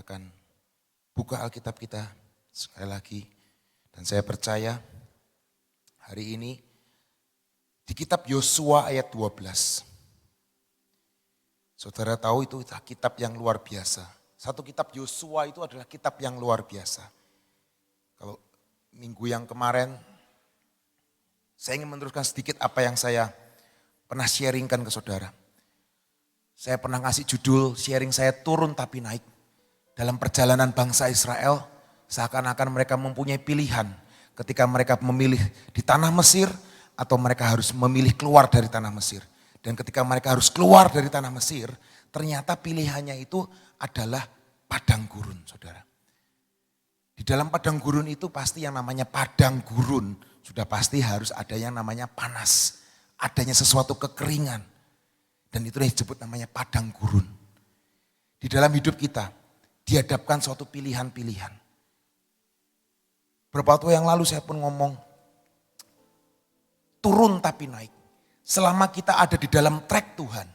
Kita akan buka Alkitab kita sekali lagi. Dan saya percaya hari ini di kitab Yosua ayat 12. Saudara tahu itu kitab yang luar biasa. Satu kitab Yosua itu adalah kitab yang luar biasa. Kalau minggu yang kemarin saya ingin meneruskan sedikit apa yang saya pernah sharingkan ke saudara. Saya pernah ngasih judul sharing saya turun tapi naik. Dalam perjalanan bangsa Israel, seakan-akan mereka mempunyai pilihan ketika mereka memilih di tanah Mesir atau mereka harus memilih keluar dari tanah Mesir. Dan ketika mereka harus keluar dari tanah Mesir, ternyata pilihannya itu adalah padang gurun, saudara. Di dalam padang gurun itu pasti yang namanya padang gurun, sudah pasti harus ada yang namanya panas, adanya sesuatu kekeringan. Dan itu yang disebut namanya padang gurun. Di dalam hidup kita, dihadapkan suatu pilihan-pilihan. Beberapa waktu yang lalu saya pun ngomong, turun tapi naik. Selama kita ada di dalam trek Tuhan,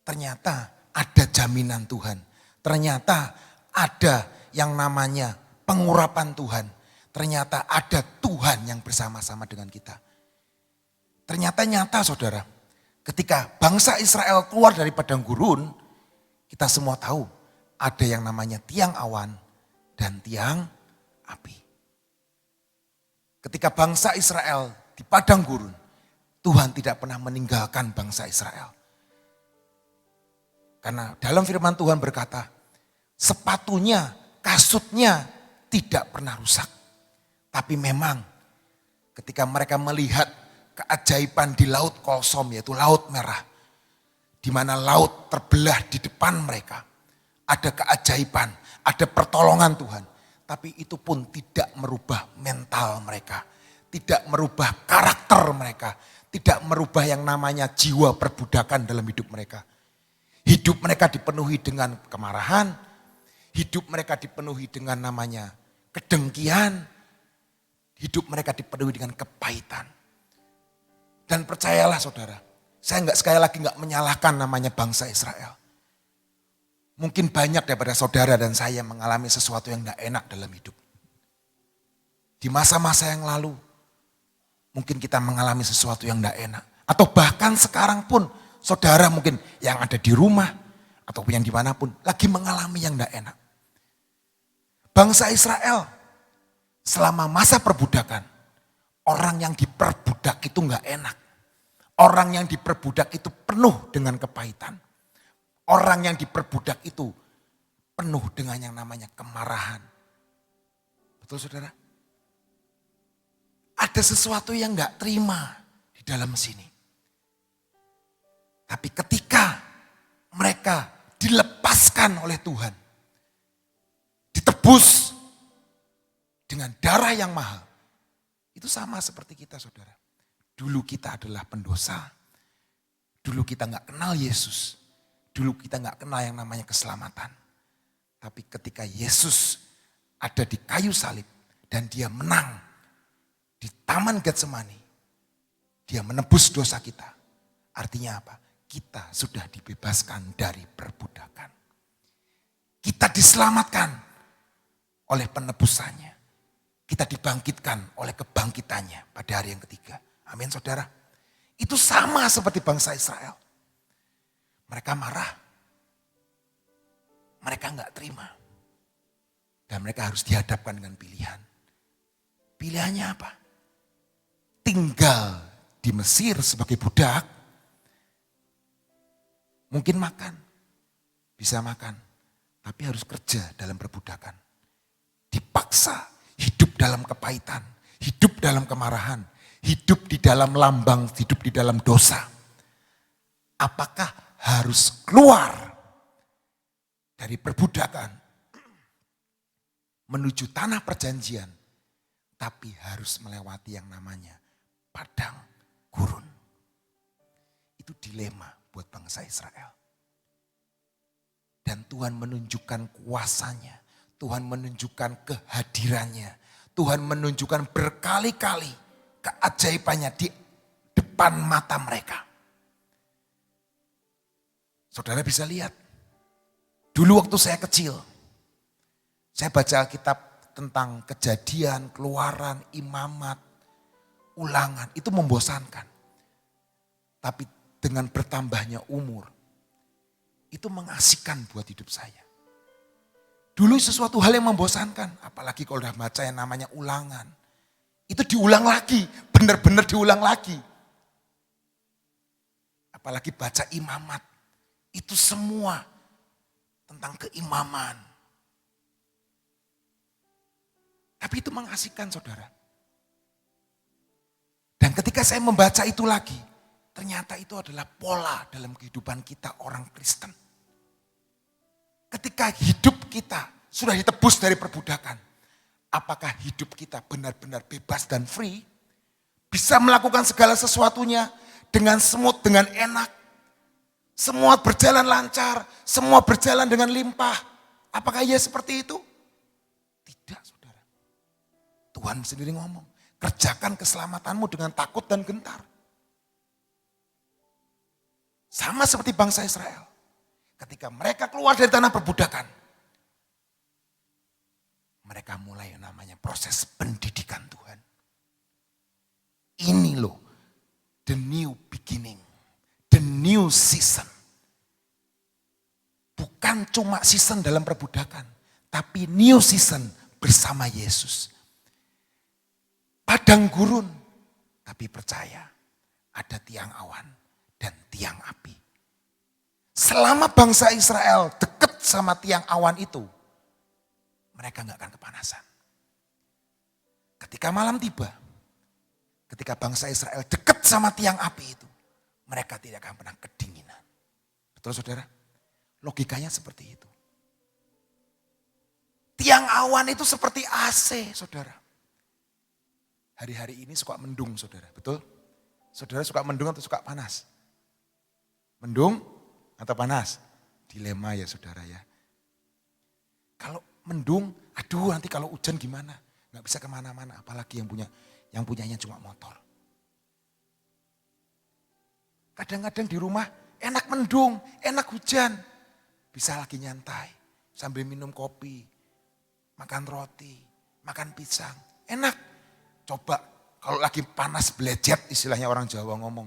ternyata ada jaminan Tuhan. Ternyata ada yang namanya pengurapan Tuhan. Ternyata ada Tuhan yang bersama-sama dengan kita. Ternyata nyata saudara, ketika bangsa Israel keluar dari padang gurun, kita semua tahu ada yang namanya tiang awan dan tiang api. Ketika bangsa Israel di padang gurun, Tuhan tidak pernah meninggalkan bangsa Israel. Karena dalam firman Tuhan berkata, sepatunya, kasutnya tidak pernah rusak. Tapi memang ketika mereka melihat keajaiban di Laut Kolsom, yaitu Laut Merah, di mana laut terbelah di depan mereka, ada keajaiban, ada pertolongan Tuhan. Tapi itu pun tidak merubah mental mereka. Tidak merubah karakter mereka. Tidak merubah yang namanya jiwa perbudakan dalam hidup mereka. Hidup mereka dipenuhi dengan kemarahan. Hidup mereka dipenuhi dengan namanya kedengkian. Hidup mereka dipenuhi dengan kepahitan. Dan percayalah saudara, saya sekali lagi nggak menyalahkan namanya bangsa Israel. Mungkin banyak daripada saudara dan saya mengalami sesuatu yang gak enak dalam hidup. Di masa-masa yang lalu, mungkin kita mengalami sesuatu yang gak enak. Atau bahkan sekarang pun, saudara mungkin yang ada di rumah, ataupun yang dimanapun, lagi mengalami yang gak enak. Bangsa Israel, selama masa perbudakan, orang yang diperbudak itu gak enak. Orang yang diperbudak itu penuh dengan kepahitan. Orang yang diperbudak itu penuh dengan yang namanya kemarahan. Betul saudara? Ada sesuatu yang gak terima di dalam sini. Tapi ketika mereka dilepaskan oleh Tuhan, ditebus dengan darah yang mahal, itu sama seperti kita saudara. Dulu kita adalah pendosa, dulu kita gak kenal Yesus. Dulu kita gak kenal yang namanya keselamatan. Tapi ketika Yesus ada di kayu salib dan dia menang di Taman Getsemani, dia menebus dosa kita. Artinya apa? Kita sudah dibebaskan dari perbudakan. Kita diselamatkan oleh penebusannya. Kita dibangkitkan oleh kebangkitannya pada hari yang ketiga. Amin saudara. Itu sama seperti bangsa Israel. Mereka marah. Mereka gak terima. Dan mereka harus dihadapkan dengan pilihan. Pilihannya apa? Tinggal di Mesir sebagai budak. Mungkin makan. Bisa makan. Tapi harus kerja dalam perbudakan. Dipaksa. Hidup dalam kepahitan. Hidup dalam kemarahan. Hidup di dalam lambang. Hidup di dalam dosa. Apakah harus keluar dari perbudakan menuju tanah perjanjian, tapi harus melewati yang namanya padang gurun. Itu dilema buat bangsa Israel. Dan Tuhan menunjukkan kuasanya, Tuhan menunjukkan kehadirannya, Tuhan menunjukkan berkali-kali keajaibannya di depan mata mereka. Saudara bisa lihat, dulu waktu saya kecil, Saya baca Alkitab tentang Kejadian, Keluaran, Imamat, Ulangan. Itu membosankan. Tapi dengan bertambahnya umur, itu mengasihkan buat hidup saya. Dulu sesuatu hal yang membosankan, apalagi kalau udah baca yang namanya Ulangan. Itu diulang lagi, benar-benar diulang lagi. Apalagi baca Imamat, itu semua tentang keimaman. Tapi itu mengasihkan saudara. Dan ketika saya membaca itu lagi, ternyata itu adalah pola dalam kehidupan kita orang Kristen. Ketika hidup kita sudah ditebus dari perbudakan, apakah hidup kita benar-benar bebas dan free? Bisa melakukan segala sesuatunya dengan smooth, dengan enak. Semua berjalan lancar, semua berjalan dengan limpah. Apakah ia seperti itu? Tidak, saudara. Tuhan sendiri ngomong, kerjakan keselamatanmu dengan takut dan gentar. Sama seperti bangsa Israel. Ketika mereka keluar dari tanah perbudakan, mereka mulai namanya proses pendidikan Tuhan. Ini loh, the new beginning, the new season. Bukan cuma season dalam perbudakan, tapi new season bersama Yesus. Padang gurun, tapi percaya ada tiang awan dan tiang api. Selama bangsa Israel dekat sama tiang awan itu, mereka gak akan kepanasan. Ketika malam tiba, ketika bangsa Israel dekat sama tiang api itu, mereka tidak akan pernah kedinginan. Betul saudara? Logikanya seperti itu. Tiang awan itu seperti AC saudara. Hari-hari ini suka mendung saudara, betul? Saudara suka mendung atau suka panas? Mendung atau panas? Dilema ya saudara ya. Kalau mendung, aduh nanti kalau hujan gimana? Gak bisa kemana-mana, apalagi yang punyanya cuma motor. Kadang-kadang di rumah enak mendung, enak hujan. Bisa lagi nyantai, sambil minum kopi, makan roti, makan pisang. Enak. Coba kalau lagi panas belejet, istilahnya orang Jawa ngomong.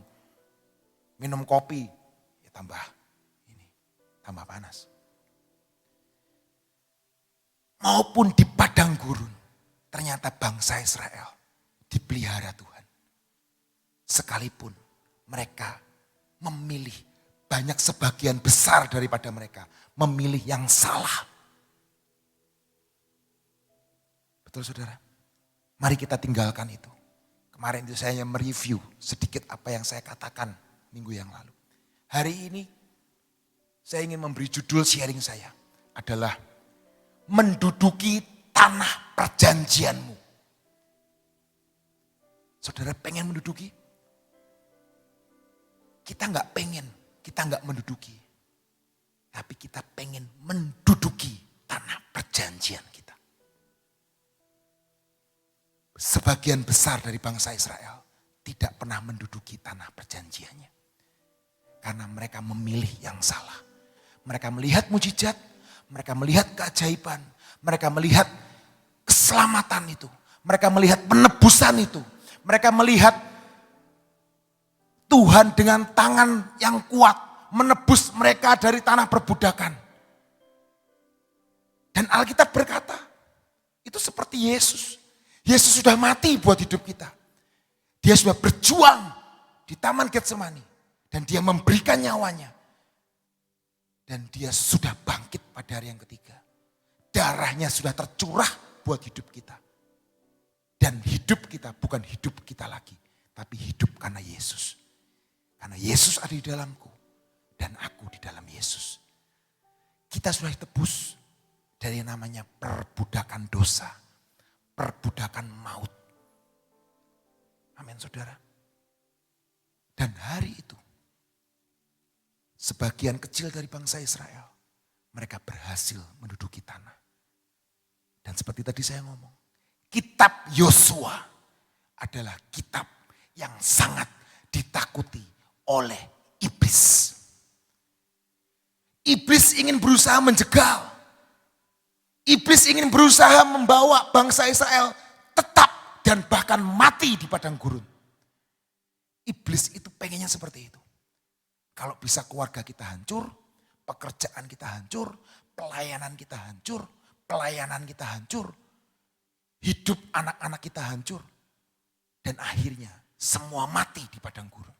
Minum kopi, ya tambah panas. Maupun di padang gurun, ternyata bangsa Israel dipelihara Tuhan. Sekalipun mereka memilih, banyak sebagian besar daripada mereka memilih yang salah. Betul saudara? Mari kita tinggalkan itu. Kemarin itu saya mereview sedikit apa yang saya katakan minggu yang lalu. Hari ini saya ingin memberi judul sharing saya adalah menduduki tanah perjanjianmu. Saudara pengen menduduki? Kita nggak pengen, kita nggak menduduki. Tapi kita pengen menduduki tanah perjanjian kita. Sebagian besar dari bangsa Israel tidak pernah menduduki tanah perjanjiannya. Karena mereka memilih yang salah. Mereka melihat mujizat, mereka melihat keajaiban, mereka melihat keselamatan itu. Mereka melihat penebusan itu. Mereka melihat Tuhan dengan tangan yang kuat menebus mereka dari tanah perbudakan. Dan Alkitab berkata, itu seperti Yesus. Yesus sudah mati buat hidup kita. Dia sudah berjuang di Taman Getsemani. Dan dia memberikan nyawanya. Dan dia sudah bangkit pada hari yang ketiga. Darahnya sudah tercurah buat hidup kita. Dan hidup kita bukan hidup kita lagi. Tapi hidup karena Yesus. Karena Yesus ada di dalamku. Dan aku di dalam Yesus. Kita sudah ditebus dari yang namanya perbudakan dosa. Perbudakan maut. Amin saudara. Dan hari itu, sebagian kecil dari bangsa Israel, mereka berhasil menduduki tanah. Dan seperti tadi saya ngomong, kitab Yosua adalah kitab yang sangat ditakuti oleh iblis. Iblis ingin berusaha menjegal. Iblis ingin berusaha membawa bangsa Israel tetap dan bahkan mati di padang gurun. Iblis itu pengennya seperti itu. Kalau bisa keluarga kita hancur, pekerjaan kita hancur, pelayanan kita hancur, pelayanan kita hancur, hidup anak-anak kita hancur. Dan akhirnya semua mati di padang gurun.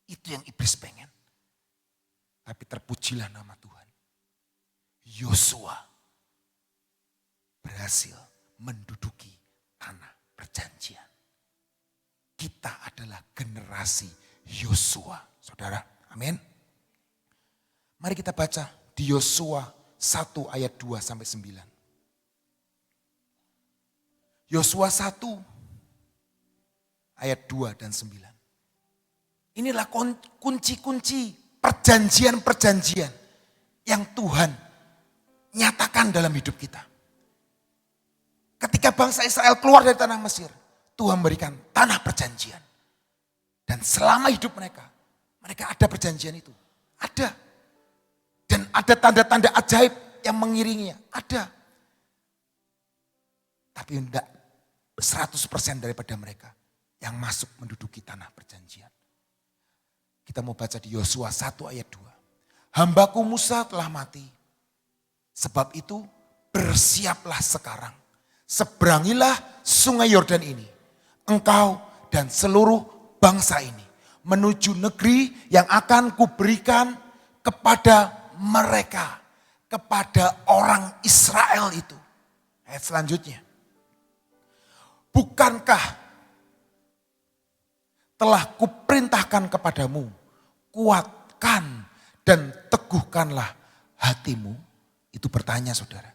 Itu yang iblis pengen. Tapi terpujilah nama Tuhan. Yosua berhasil menduduki tanah perjanjian. Kita adalah generasi Yosua, saudara. Amin. Mari kita baca di Yosua 1 ayat 2 sampai 9. Yosua 1 ayat 2 dan 9. Inilah kunci-kunci perjanjian-perjanjian yang Tuhan nyatakan dalam hidup kita. Ketika bangsa Israel keluar dari tanah Mesir, Tuhan berikan tanah perjanjian. Dan selama hidup mereka ada perjanjian itu. Ada. Dan ada tanda-tanda ajaib yang mengiringinya. Ada. Tapi tidak 100% daripada mereka yang masuk menduduki tanah perjanjian. Kita mau baca di Yosua 1 ayat 2. Hambaku Musa telah mati. Sebab itu bersiaplah sekarang. Seberangilah sungai Yordan ini. Engkau dan seluruh bangsa ini. Menuju negeri yang akan kuberikan kepada mereka. Kepada orang Israel itu. Ayat selanjutnya. Bukankah telah kuperintahkan kepadamu, kuatkan dan teguhkanlah hatimu. Itu bertanya saudara.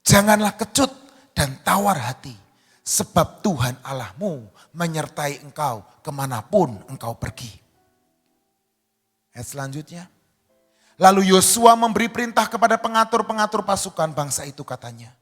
Janganlah kecut dan tawar hati, sebab Tuhan Allahmu menyertai engkau kemanapun engkau pergi. Ayat selanjutnya. Lalu Yosua memberi perintah kepada pengatur-pengatur pasukan bangsa itu katanya.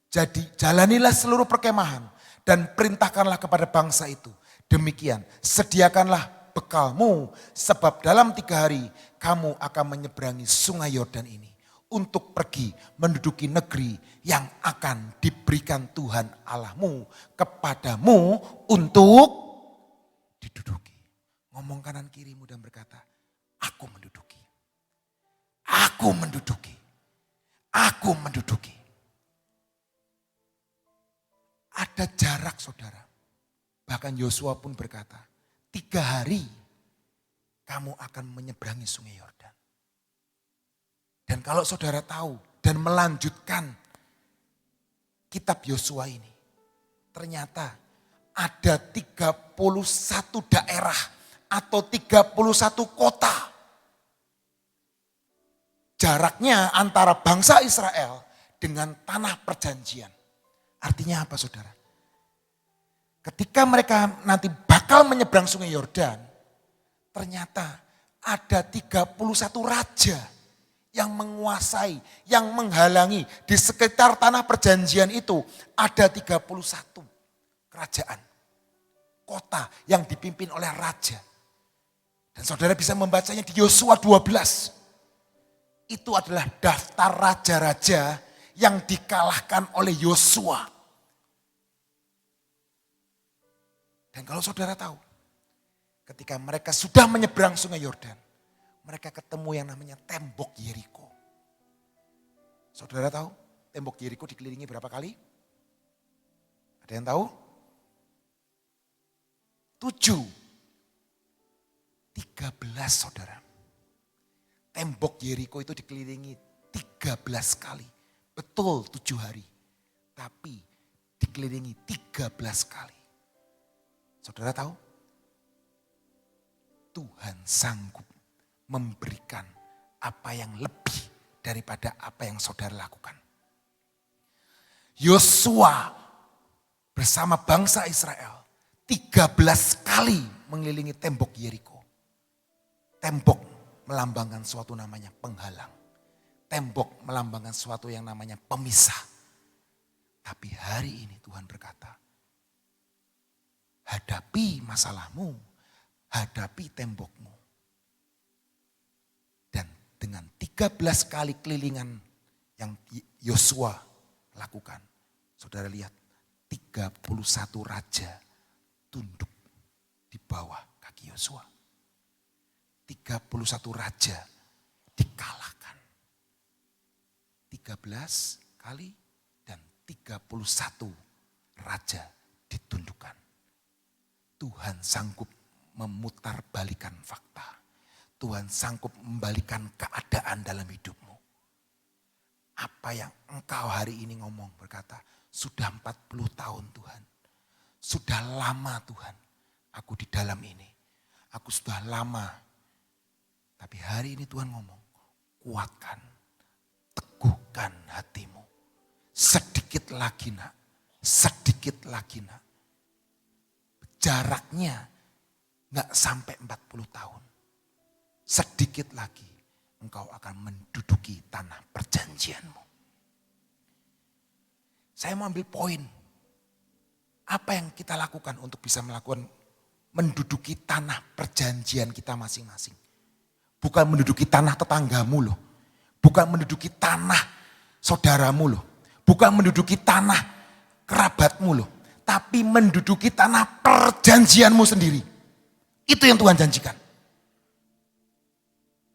Jadi jalanilah seluruh perkemahan dan perintahkanlah kepada bangsa itu. Demikian, sediakanlah bekalmu sebab dalam 3 hari kamu akan menyeberangi sungai Yordan ini. Untuk pergi menduduki negeri yang akan diberikan Tuhan Allahmu kepadamu untuk diduduki. Ngomong kanan kirimu dan berkata, aku menduduki. Aku menduduki. Aku menduduki. Ada jarak saudara. Bahkan Yosua pun berkata, 3 hari kamu akan menyeberangi sungai Yordan. Dan kalau saudara tahu dan melanjutkan kitab Yosua ini. Ternyata ada 31 daerah atau 31 kota. Jaraknya antara bangsa Israel dengan tanah perjanjian. Artinya apa saudara? Ketika mereka nanti bakal menyeberang sungai Yordan, ternyata ada 31 raja yang menguasai, yang menghalangi. Di sekitar tanah perjanjian itu ada 31 kerajaan. Kota yang dipimpin oleh raja. Dan saudara bisa membacanya di Yosua 12. Itu adalah daftar raja-raja yang dikalahkan oleh Yosua. Dan kalau saudara tahu, ketika mereka sudah menyeberang sungai Yordan, mereka ketemu yang namanya tembok Yeriko. Saudara tahu tembok Yeriko dikelilingi berapa kali? Ada yang tahu? 7. 13 saudara. Tembok Yeriko itu dikelilingi 13 kali. Betul 7 hari. Tapi dikelilingi 13 kali. Saudara tahu? Tuhan sanggup memberikan apa yang lebih daripada apa yang saudara lakukan. Yosua bersama bangsa Israel 13 kali mengelilingi tembok Yeriko. Tembok melambangkan suatu namanya penghalang. Tembok melambangkan suatu yang namanya pemisah. Tapi hari ini Tuhan berkata, hadapi masalahmu, hadapi tembokmu. Dan dengan 13 kali kelilingan yang Yosua lakukan. Saudara lihat, 31 raja tunduk di bawah kaki Yosua. 31 raja dikalahkan. 13 kali dan 31 raja ditundukkan. Tuhan sanggup memutarbalikan fakta. Tuhan sanggup membalikan keadaan dalam hidupmu. Apa yang engkau hari ini ngomong berkata, sudah 40 tahun Tuhan. Sudah lama Tuhan, aku di dalam ini. Aku sudah lama. Tapi hari ini Tuhan ngomong, kuatkan, teguhkan hatimu. Sedikit lagi nak, sedikit lagi nak. Jaraknya gak sampai 40 tahun. Sedikit lagi engkau akan menduduki tanah perjanjianmu. Saya mau ambil poin. Apa yang kita lakukan untuk bisa melakukan menduduki tanah perjanjian kita masing-masing. Bukan menduduki tanah tetanggamu loh. Bukan menduduki tanah saudaramu loh. Bukan menduduki tanah kerabatmu loh. Tapi menduduki tanah perjanjianmu sendiri. Itu yang Tuhan janjikan.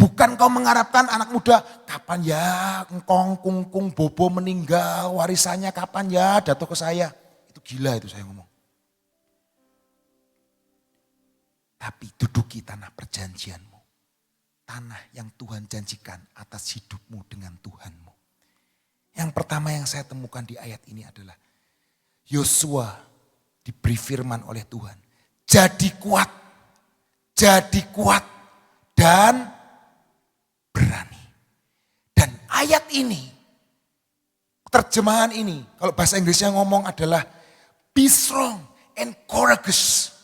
Bukan kau mengharapkan anak muda, kapan ya engkong, kungkung, bobo meninggal, warisannya kapan ya jatuh ke saya. Itu gila itu saya ngomong. Tapi duduki tanah perjanjianmu. Tanah yang Tuhan janjikan atas hidupmu dengan Tuhanmu. Yang pertama yang saya temukan di ayat ini adalah Yosua diberi firman oleh Tuhan. Jadi kuat dan berani. Dan ayat ini, terjemahan ini, kalau bahasa Inggrisnya ngomong adalah be strong and courageous.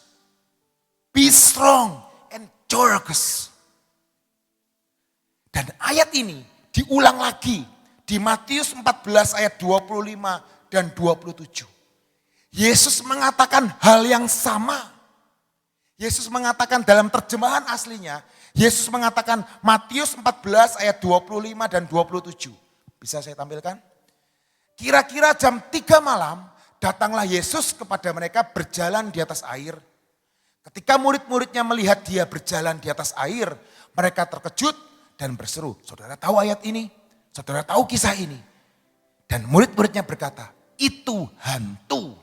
Be strong and courageous. Dan ayat ini diulang lagi di Matius 14 ayat 25 dan 27. Yesus mengatakan hal yang sama. Yesus mengatakan dalam terjemahan aslinya, Yesus mengatakan Matius 14 ayat 25 dan 27. Bisa saya tampilkan? Kira-kira jam 3 malam datanglah Yesus kepada mereka berjalan di atas air. Ketika murid-muridnya melihat dia berjalan di atas air, mereka terkejut dan berseru. Saudara tahu ayat ini? Saudara tahu kisah ini? Dan murid-muridnya berkata, itu hantu.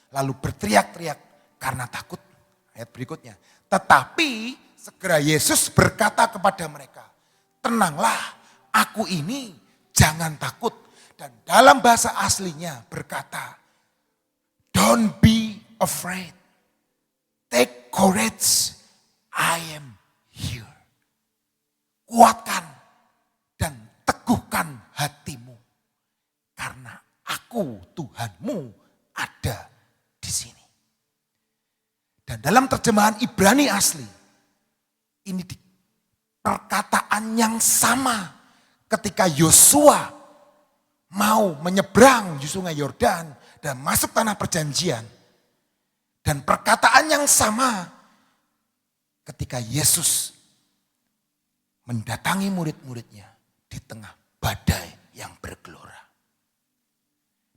Lalu berteriak-teriak karena takut. Ayat berikutnya. Tetapi segera Yesus berkata kepada mereka, tenanglah, aku ini, jangan takut. Dan dalam bahasa aslinya berkata, don't be afraid. Take courage, I am here. Kuatkan dan teguhkan hatimu. Karena aku Tuhanmu ada di sini. Dan dalam terjemahan Ibrani asli, ini perkataan yang sama ketika Yosua mau menyeberang di sungai Yordan dan masuk tanah perjanjian. Dan perkataan yang sama ketika Yesus mendatangi murid-muridnya di tengah badai yang bergelora.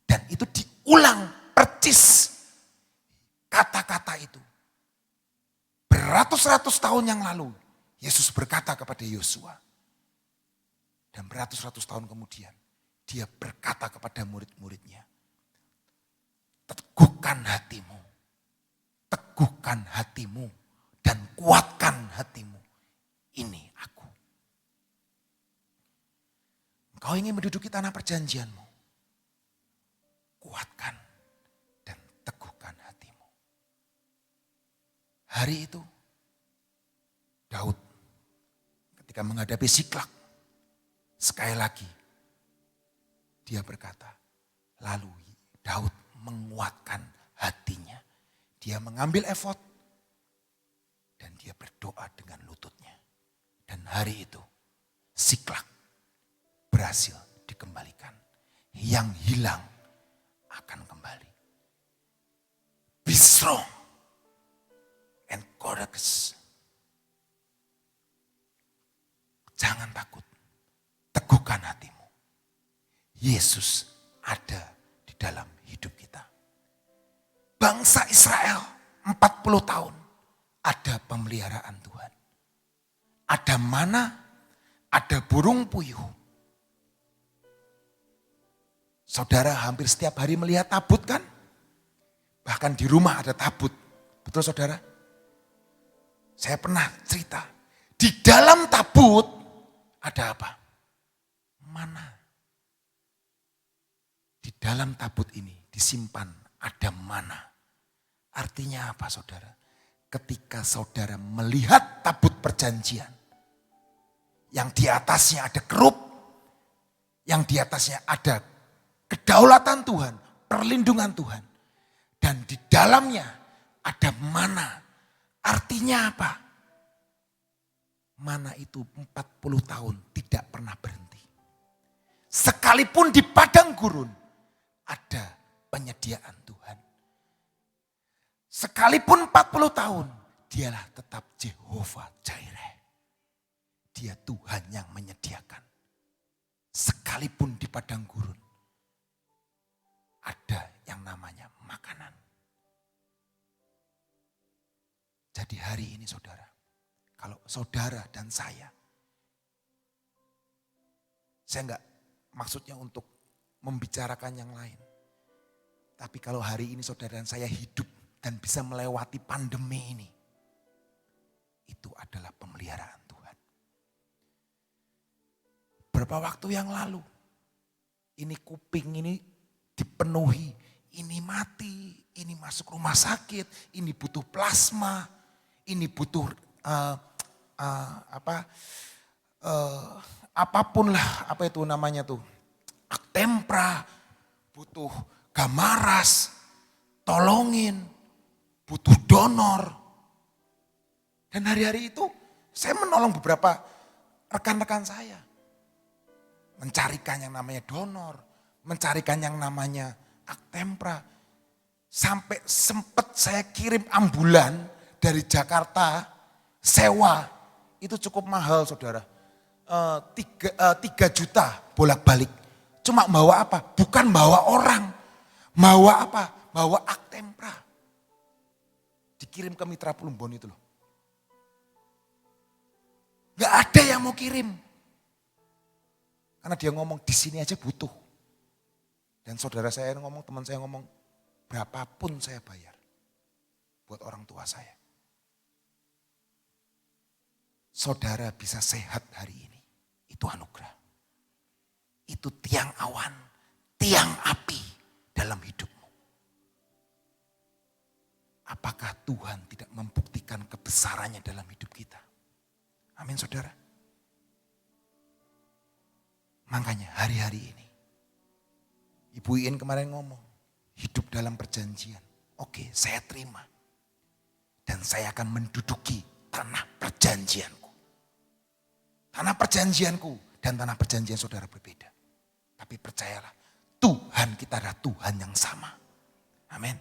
Dan itu diulang percis kata-kata itu. Beratus-ratus tahun yang lalu Yesus berkata kepada Yosua. Dan beratus-ratus tahun kemudian dia berkata kepada murid-muridnya. Teguhkan hatimu. Teguhkan hatimu dan kuatkan hatimu. Ini aku. Engkau ingin menduduki tanah perjanjianmu. Kuatkan dan teguhkan hatimu. Hari itu Daud ketika menghadapi Siklak, sekali lagi dia berkata, lalu Daud menguatkan hatinya. Dia mengambil efod dan dia berdoa dengan lututnya. Dan hari itu Siklak berhasil dikembalikan. Yang hilang akan kembali. Be strong and courageous. Jangan takut. Teguhkan hatimu. Yesus ada di dalam hidup kita. Bangsa Israel 40 tahun ada pemeliharaan Tuhan. Ada mana, ada burung puyuh. Saudara hampir setiap hari melihat tabut kan? Bahkan di rumah ada tabut. Betul saudara? Saya pernah cerita. Di dalam tabut ada apa? Mana. Di dalam tabut ini disimpan ada mana. Artinya apa saudara? Ketika saudara melihat tabut perjanjian. Yang di atasnya ada kerup. Yang di atasnya ada kedaulatan Tuhan. Perlindungan Tuhan. Dan di dalamnya ada mana. Artinya apa? Mana itu 40 tahun tidak pernah berhenti. Sekalipun di padang gurun ada penyediaan Tuhan. Sekalipun 40 tahun dialah tetap Jehovah Jireh. Dia Tuhan yang menyediakan. Sekalipun di padang gurun ada yang namanya makanan. Jadi hari ini saudara, kalau saudara dan saya enggak maksudnya untuk membicarakan yang lain. Tapi kalau hari ini saudara dan saya hidup dan bisa melewati pandemi ini, itu adalah pemeliharaan Tuhan. Beberapa waktu yang lalu, ini kuping ini dipenuhi, ini mati, ini masuk rumah sakit, ini butuh plasma, ini butuh apapun lah, apa itu namanya tuh, Actempra, butuh Gamaras, tolongin, butuh donor. Dan hari-hari itu saya menolong beberapa rekan-rekan saya. Mencarikan yang namanya donor, mencarikan yang namanya Actempra. Sampai sempat saya kirim ambulan dari Jakarta, sewa, itu cukup mahal saudara. 3 juta bolak-balik. Cuma bawa apa? Bukan bawa orang. Bawa apa? Bawa Actempra. Dikirim ke Mitra Plumbon itu loh. Gak ada yang mau kirim. Karena dia ngomong di sini aja butuh. Dan saudara saya ngomong, teman saya ngomong, berapapun saya bayar. Buat orang tua saya. Saudara bisa sehat hari ini. Itu anugerah. Itu tiang awan, tiang api dalam hidupmu. Apakah Tuhan tidak membuktikan kebesarannya dalam hidup kita? Amin saudara. Makanya hari-hari ini, Ibu Iin kemarin ngomong, hidup dalam perjanjian. Oke, saya terima. Dan saya akan menduduki tanah perjanjianku. Tanah perjanjianku dan tanah perjanjian saudara berbeda. Tapi percayalah, Tuhan kita adalah Tuhan yang sama. Amin.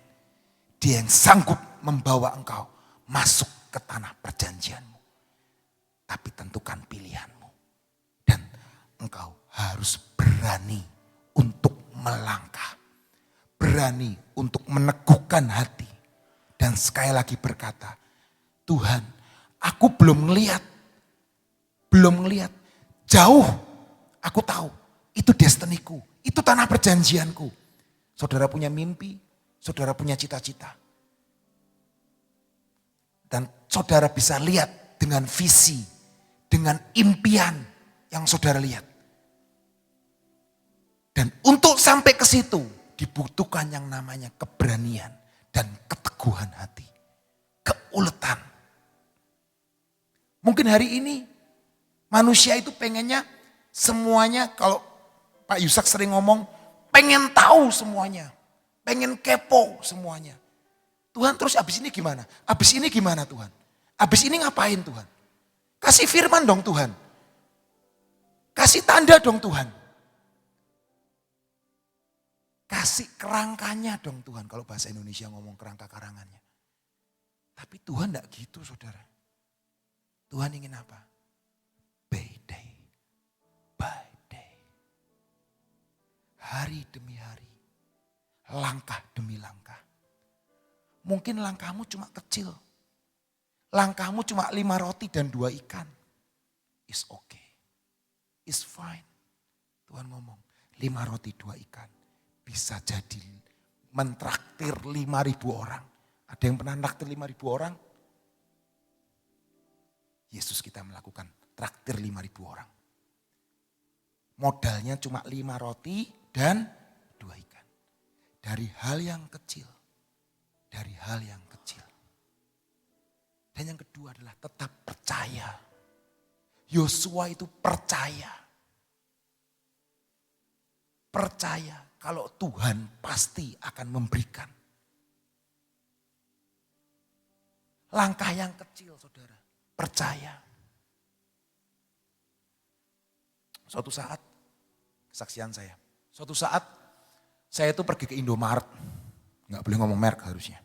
Dia yang sanggup membawa engkau masuk ke tanah perjanjianmu. Tapi tentukan pilihanmu. Dan engkau harus berani untuk melangkah. Berani untuk meneguhkan hati. Dan sekali lagi berkata, Tuhan, aku belum ngelihat. Jauh, aku tahu. Itu destiniku, itu tanah perjanjianku. Saudara punya mimpi, saudara punya cita-cita. Dan saudara bisa lihat dengan visi, dengan impian yang saudara lihat. Dan untuk sampai ke situ dibutuhkan yang namanya keberanian dan keteguhan hati. Keuletan. Mungkin hari ini manusia itu pengennya semuanya, kalau Pak Yusak sering ngomong, pengen tahu semuanya. Pengen kepo semuanya. Tuhan terus abis ini gimana? Abis ini gimana Tuhan? Abis ini ngapain Tuhan? Kasih firman dong Tuhan. Kasih tanda dong Tuhan. Kasih kerangkanya dong Tuhan. Kalau bahasa Indonesia ngomong kerangka karangannya. Tapi Tuhan enggak gitu saudara. Tuhan ingin apa? Day by day. hari demi hari, langkah demi langkah. Mungkin langkahmu cuma kecil. Langkahmu cuma 5 roti dan 2 ikan. It's okay. It's fine. Tuhan ngomong 5 roti 2 ikan. Bisa jadi mentraktir 5.000 orang. Ada yang pernah traktir 5.000 orang? Yesus kita melakukan traktir 5.000 orang. Modalnya cuma 5 roti dan 2 ikan. Dari hal yang kecil. Dari hal yang kecil. Dan yang kedua adalah tetap percaya. Yosua itu percaya. Percaya kalau Tuhan pasti akan memberikan. Langkah yang kecil saudara. Percaya. Suatu saat, kesaksian saya. Suatu saat saya itu pergi ke Indomaret. Nggak boleh ngomong merek harusnya.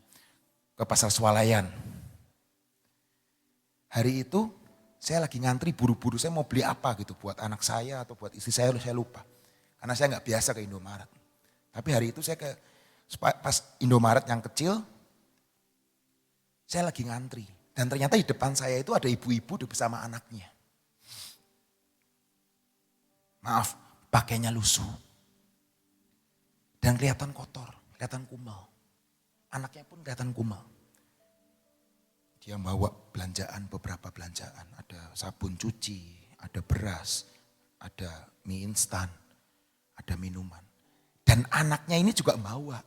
Ke pasar Swalayan. Hari itu saya lagi ngantri buru-buru. Saya mau beli apa gitu buat anak saya atau buat istri saya lupa. Karena saya nggak biasa ke Indomaret. Tapi hari itu saya pas Indomaret yang kecil. Saya lagi ngantri. Dan ternyata di depan saya itu ada ibu-ibu bersama anaknya. Maaf, pakainya lusuh. Dan kelihatan kotor, kelihatan kumal. Anaknya pun kelihatan kumal. Dia bawa belanjaan, beberapa belanjaan. Ada sabun cuci, ada beras, ada mie instan, ada minuman. Dan anaknya ini juga bawa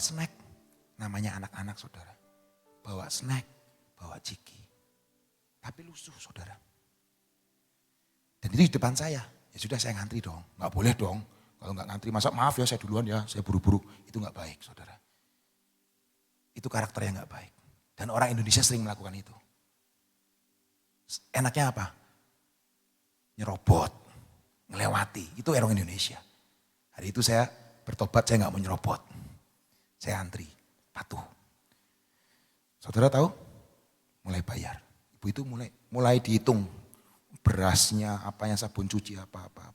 snack. Namanya anak-anak saudara. Bawa snack, bawa ciki. Tapi lusuh saudara. Dan itu di depan saya. Ya sudah saya ngantri dong. Gak boleh dong. Kalau gak ngantri, masa maaf ya saya duluan ya. Saya buru-buru. Itu gak baik saudara. Itu karakter yang gak baik. Dan orang Indonesia sering melakukan itu. Enaknya apa? Nyerobot. Ngelewati. Itu orang Indonesia. Hari itu saya bertobat, saya gak mau nyerobot. Saya antri. Patuh. Saudara tahu? Mulai bayar. Ibu itu mulai dihitung. Berasnya, apanya sabun cuci, apa-apa.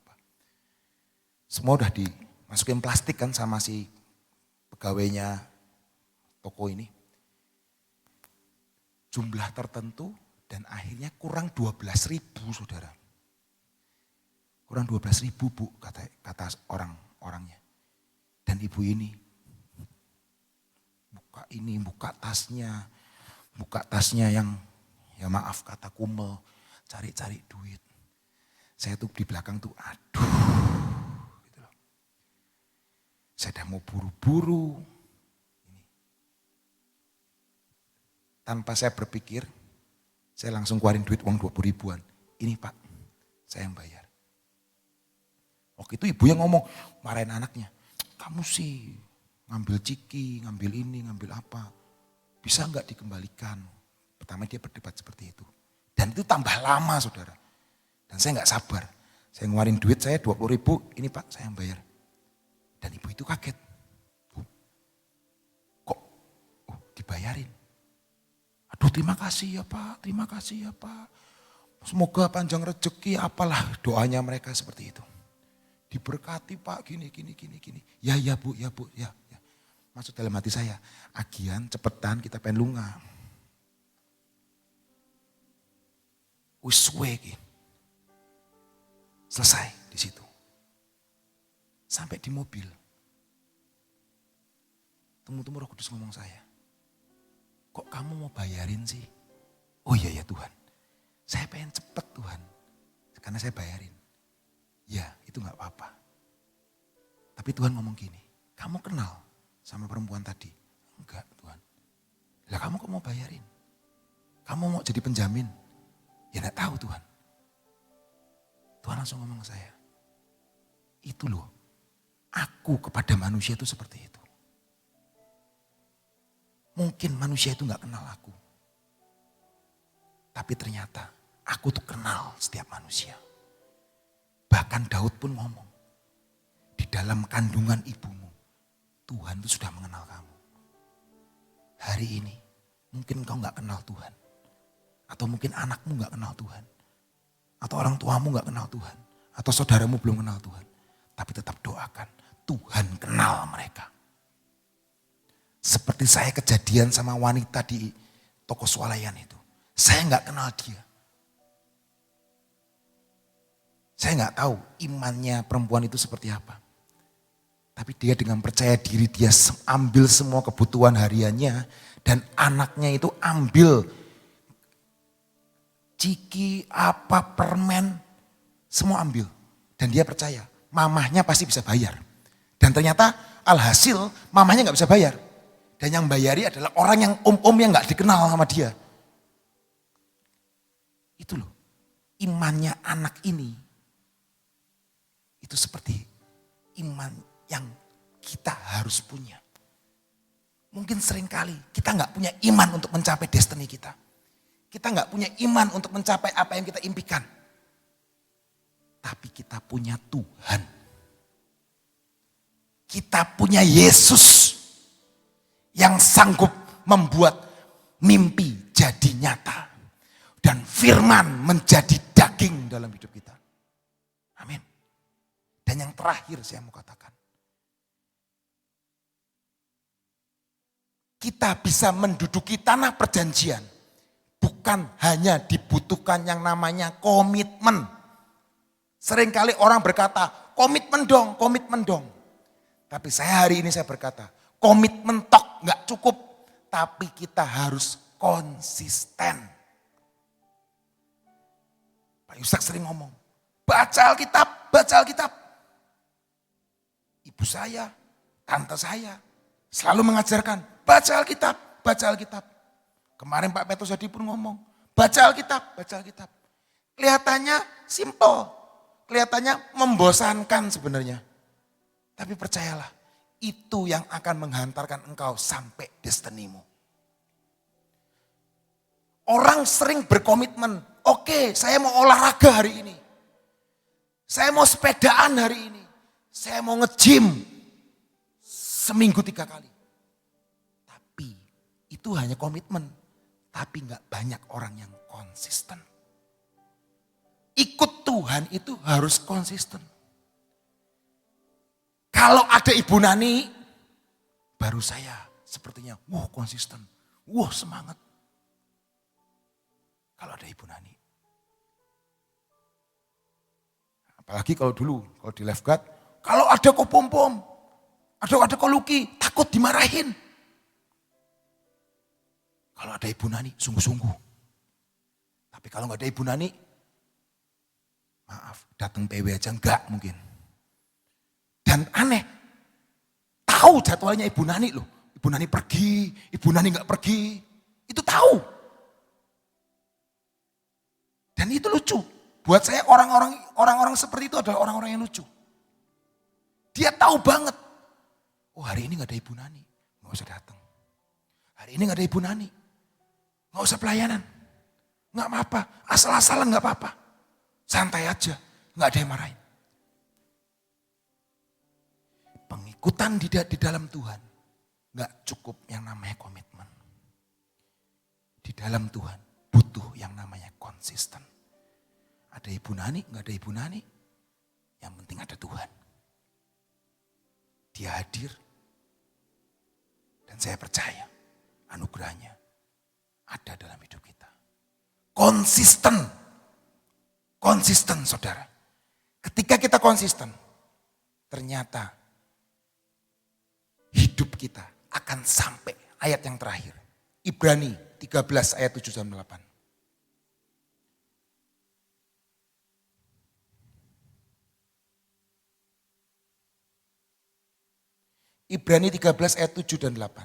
Semua udah dimasukin plastik kan sama si pegawainya toko ini. Jumlah tertentu dan akhirnya kurang 12.000 saudara. Kurang 12.000 bu kata orang-orangnya. Dan ibu ini buka tasnya yang ya maaf kata kumel, cari-cari duit. Saya tuh di belakang tuh aduh gitu loh. Saya udah mau buru-buru. Tanpa saya berpikir, saya langsung keluarin duit uang 20 ribuan. Ini Pak, saya yang bayar. Waktu itu ibunya ngomong, marahin anaknya. Kamu sih ngambil ciki, ngambil ini, ngambil apa. Bisa enggak dikembalikan? Pertama dia berdebat seperti itu. Dan itu tambah lama saudara. Dan saya enggak sabar. Saya ngeluarin duit saya 20 ribu, ini Pak saya yang bayar. Dan ibu itu kaget. Kok dibayarin? Aduh terima kasih ya Pak, terima kasih ya Pak. Semoga panjang rezeki, apalah doanya mereka seperti itu. Diberkati Pak, gini. Ya Bu. Masuk dalam hati saya, agian cepetan kita pengen lunga. Wis suwe iki. Selesai di situ. Sampai di mobil. Temu-temu Roh Kudus ngomong saya. Kok kamu mau bayarin sih? Oh iya ya Tuhan. Saya pengen cepet Tuhan. Karena saya bayarin. Ya itu gak apa-apa. Tapi Tuhan ngomong gini. Kamu kenal sama perempuan tadi? Enggak Tuhan. Lah kamu kok mau bayarin? Kamu mau jadi penjamin? Ya gak tahu Tuhan. Tuhan langsung ngomong ke saya. Itu loh. Aku kepada manusia itu seperti itu. Mungkin manusia itu gak kenal aku. Tapi ternyata aku tuh kenal setiap manusia. Bahkan Daud pun ngomong. Di dalam kandungan ibumu. Tuhan itu sudah mengenal kamu. Hari ini mungkin kau gak kenal Tuhan. Atau mungkin anakmu gak kenal Tuhan. Atau orang tuamu gak kenal Tuhan. Atau saudaramu belum kenal Tuhan. Tapi tetap doakan. Tuhan kenal mereka. Seperti saya kejadian sama wanita di toko swalayan itu. Saya nggak kenal dia. Saya nggak tahu imannya perempuan itu seperti apa. Tapi dia dengan percaya diri dia ambil semua kebutuhan hariannya. Dan anaknya itu ambil ciki, apa, permen, semua ambil. Dan dia percaya mamahnya pasti bisa bayar. Dan ternyata alhasil mamahnya nggak bisa bayar. Dan yang bayari adalah orang yang yang nggak dikenal sama dia. Itu loh, imannya anak ini. Itu seperti iman yang kita harus punya. Mungkin seringkali kita nggak punya iman untuk mencapai destiny kita. Kita nggak punya iman untuk mencapai apa yang kita impikan. Tapi kita punya Tuhan. Kita punya Yesus yang sanggup membuat mimpi jadi nyata. Dan firman menjadi daging dalam hidup kita. Amin. Dan yang terakhir saya mau katakan. Kita bisa menduduki tanah perjanjian. Bukan hanya dibutuhkan yang namanya komitmen. Seringkali orang berkata, komitmen dong, komitmen dong. Tapi hari ini saya berkata, komitmen tok gak cukup. Tapi kita harus konsisten. Pak Yusak sering ngomong, baca Alkitab, baca Alkitab. Ibu saya, tante saya selalu mengajarkan, baca Alkitab, baca Alkitab. Kemarin Pak Petrus Hadi pun ngomong, baca Alkitab, baca Alkitab. Kelihatannya simple, kelihatannya membosankan sebenarnya. Tapi percayalah, itu yang akan menghantarkan engkau sampai destinimu. Orang sering berkomitmen, oke, saya mau olahraga hari ini. Saya mau sepedaan hari ini. Saya mau nge-gym seminggu 3 kali. Tapi itu hanya komitmen. Tapi gak banyak orang yang konsisten. Ikut Tuhan itu harus konsisten. Kalau ada Ibu Nani, baru saya sepertinya, konsisten, semangat. Kalau ada Ibu Nani. Apalagi kalau dulu, kalau di lifeguard, kalau ada kok pom-pom, ada kok Luki, takut dimarahin. Kalau ada Ibu Nani, sungguh-sungguh. Tapi kalau nggak ada Ibu Nani, maaf, datang PW aja enggak mungkin. Dan aneh, tahu jadwalnya Ibu Nani loh. Ibu Nani pergi, Ibu Nani nggak pergi, itu tahu. Dan itu lucu. Buat saya orang-orang seperti itu adalah orang-orang yang lucu. Dia tahu banget. Oh hari ini nggak ada Ibu Nani, nggak usah datang. Hari ini nggak ada Ibu Nani, nggak usah pelayanan, nggak apa-apa, asal-asalan nggak apa-apa, santai aja, nggak ada yang marahin. Pengikutan di dalam Tuhan nggak cukup yang namanya komitmen. Di dalam Tuhan butuh yang namanya konsisten. Ada Ibu Nani, nggak ada Ibu Nani, yang penting ada Tuhan. Dia hadir dan saya percaya anugerahnya ada dalam hidup kita. Konsisten, konsisten saudara. Ketika kita konsisten, ternyata hidup kita akan sampai ayat yang terakhir. Ibrani 13 ayat 7 dan 8. Ibrani 13 ayat 7 dan 8.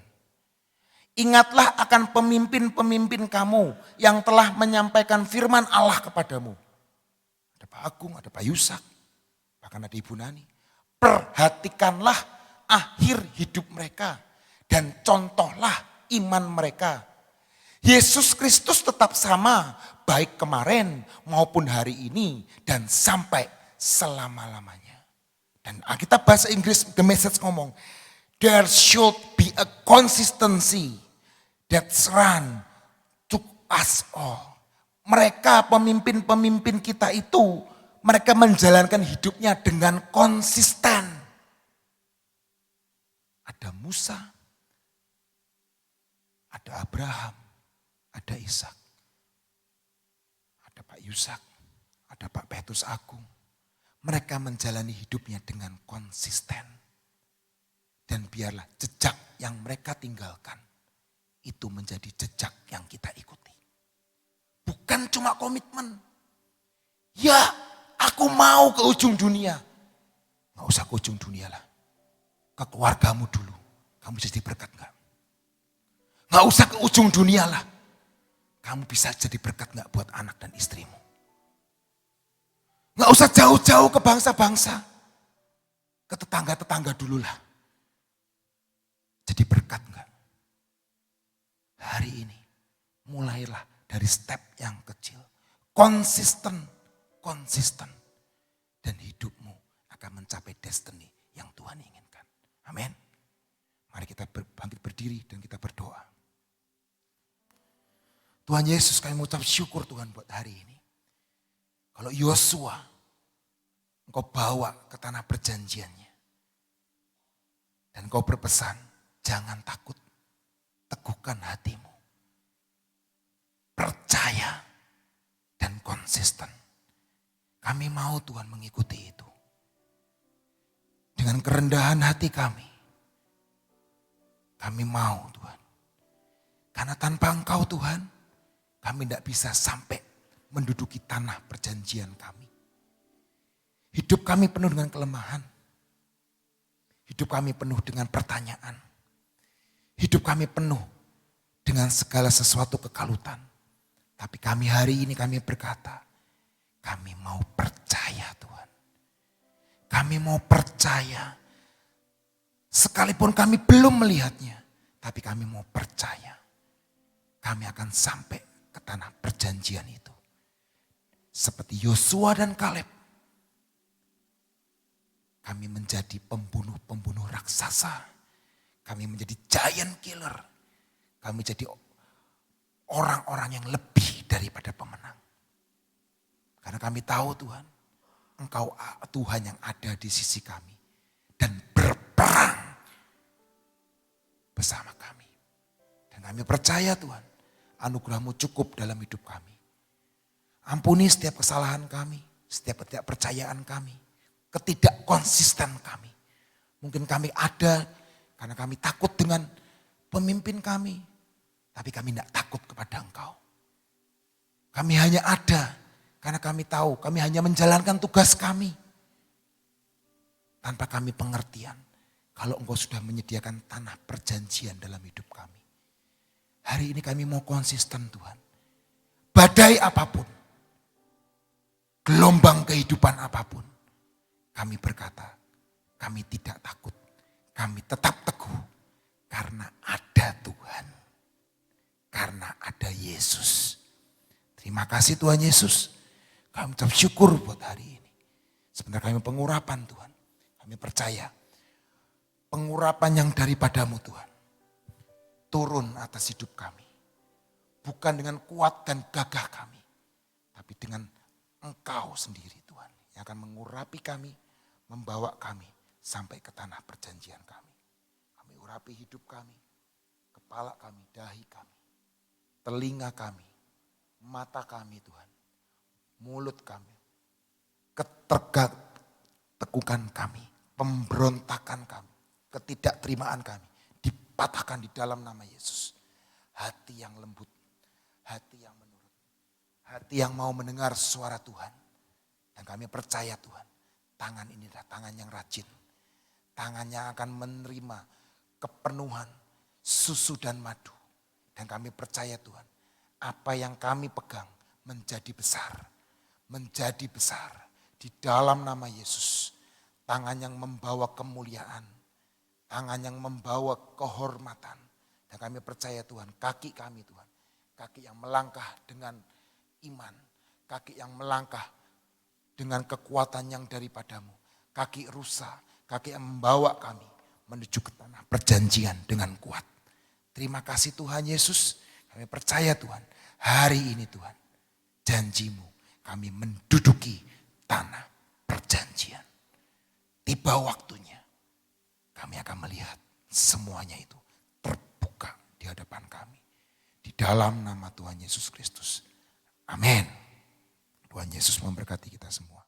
Ingatlah akan pemimpin-pemimpin kamu yang telah menyampaikan firman Allah kepadamu. Ada Pak Agung, ada Pak Yusak, bahkan ada Ibu Nani. Perhatikanlah akhir hidup mereka dan contohlah iman mereka. Yesus Kristus tetap sama baik kemarin maupun hari ini dan sampai selama-lamanya. Dan Alkitab bahasa Inggris The Message ngomong, there should be a consistency that's run to us all. Mereka pemimpin-pemimpin kita itu mereka menjalankan hidupnya dengan konsisten. Ada Musa, ada Abraham, ada Ishak, ada Pak Yusak, ada Pak Petrus Agung. Mereka menjalani hidupnya dengan konsisten. Dan biarlah jejak yang mereka tinggalkan itu menjadi jejak yang kita ikuti. Bukan cuma komitmen. Ya, aku mau ke ujung dunia. Gak usah ke ujung dunia lah. Ke keluargamu dulu. Kamu jadi berkat gak? Gak usah ke ujung dunia lah. Kamu bisa jadi berkat gak buat anak dan istrimu? Gak usah jauh-jauh ke bangsa-bangsa. Ke tetangga-tetangga dulu lah. Jadi berkat enggak? Hari ini mulailah dari step yang kecil. Konsisten. Dan hidupmu akan mencapai destiny yang Tuhan inginkan. Amin. Mari kita bangkit berdiri dan kita berdoa. Tuhan Yesus, kami mengucap syukur Tuhan buat hari ini. Kalau Yosua engkau bawa ke tanah perjanjiannya. Dan engkau berpesan, jangan takut, teguhkan hatimu. Percaya dan konsisten. Kami mau Tuhan mengikuti itu. Dengan kerendahan hati kami. Kami mau Tuhan. Karena tanpa Engkau Tuhan, kami tidak bisa sampai menduduki tanah perjanjian kami. Hidup kami penuh dengan kelemahan. Hidup kami penuh dengan pertanyaan. Hidup kami penuh dengan segala sesuatu kekalutan. Tapi kami hari ini kami berkata, kami mau percaya Tuhan. Kami mau percaya. Sekalipun kami belum melihatnya, tapi kami mau percaya. Kami akan sampai ke tanah perjanjian itu. Seperti Yosua dan Kaleb. Kami menjadi pembunuh-pembunuh raksasa. Kami menjadi giant killer. Kami jadi orang-orang yang lebih daripada pemenang. Karena kami tahu Tuhan, Engkau Tuhan yang ada di sisi kami. Dan berperang bersama kami. Dan kami percaya Tuhan, anugerah-Mu cukup dalam hidup kami. Ampuni setiap kesalahan kami, setiap ketidakpercayaan kami, ketidakkonsisten kami. Mungkin kami ada karena kami takut dengan pemimpin kami. Tapi kami tidak takut kepada Engkau. Kami hanya ada karena kami tahu kami hanya menjalankan tugas kami. Tanpa kami pengertian kalau Engkau sudah menyediakan tanah perjanjian dalam hidup kami. Hari ini kami mau konsisten Tuhan. Badai apapun, gelombang kehidupan apapun, kami berkata, kami tidak takut. Kami tetap teguh karena ada Tuhan. Karena ada Yesus. Terima kasih Tuhan Yesus. Kami ucap syukur buat hari ini. Sebenarnya kami pengurapan Tuhan. Kami percaya pengurapan yang daripadamu Tuhan. Turun atas hidup kami. Bukan dengan kuat dan gagah kami. Tapi dengan Engkau sendiri Tuhan. Yang akan mengurapi kami. Membawa kami sampai ke tanah perjanjian kami. Kami urapi hidup kami. Kepala kami, dahi kami. Telinga kami. Mata kami Tuhan. Mulut kami. Ketertegukan kami. Pemberontakan kami. Ketidakterimaan kami. Dipatahkan di dalam nama Yesus. Hati yang lembut. Hati yang menurut. Hati yang mau mendengar suara Tuhan. Dan kami percaya Tuhan. Tangan ini adalah tangan yang rajin. Tangan yang akan menerima kepenuhan susu dan madu. Dan kami percaya Tuhan. Apa yang kami pegang menjadi besar. Menjadi besar. Di dalam nama Yesus. Tangan yang membawa kemuliaan. Tangan yang membawa kehormatan. Dan kami percaya Tuhan, kaki kami Tuhan. Kaki yang melangkah dengan iman. Kaki yang melangkah dengan kekuatan yang daripadamu. Kaki rusa, kaki yang membawa kami menuju ke tanah perjanjian dengan kuat. Terima kasih Tuhan Yesus. Kami percaya Tuhan, hari ini Tuhan, janjimu kami menduduki tanah perjanjian. Tiba waktunya kami akan melihat semuanya itu terbuka di hadapan kami. Di dalam nama Tuhan Yesus Kristus. Amin. Tuhan Yesus memberkati kita semua.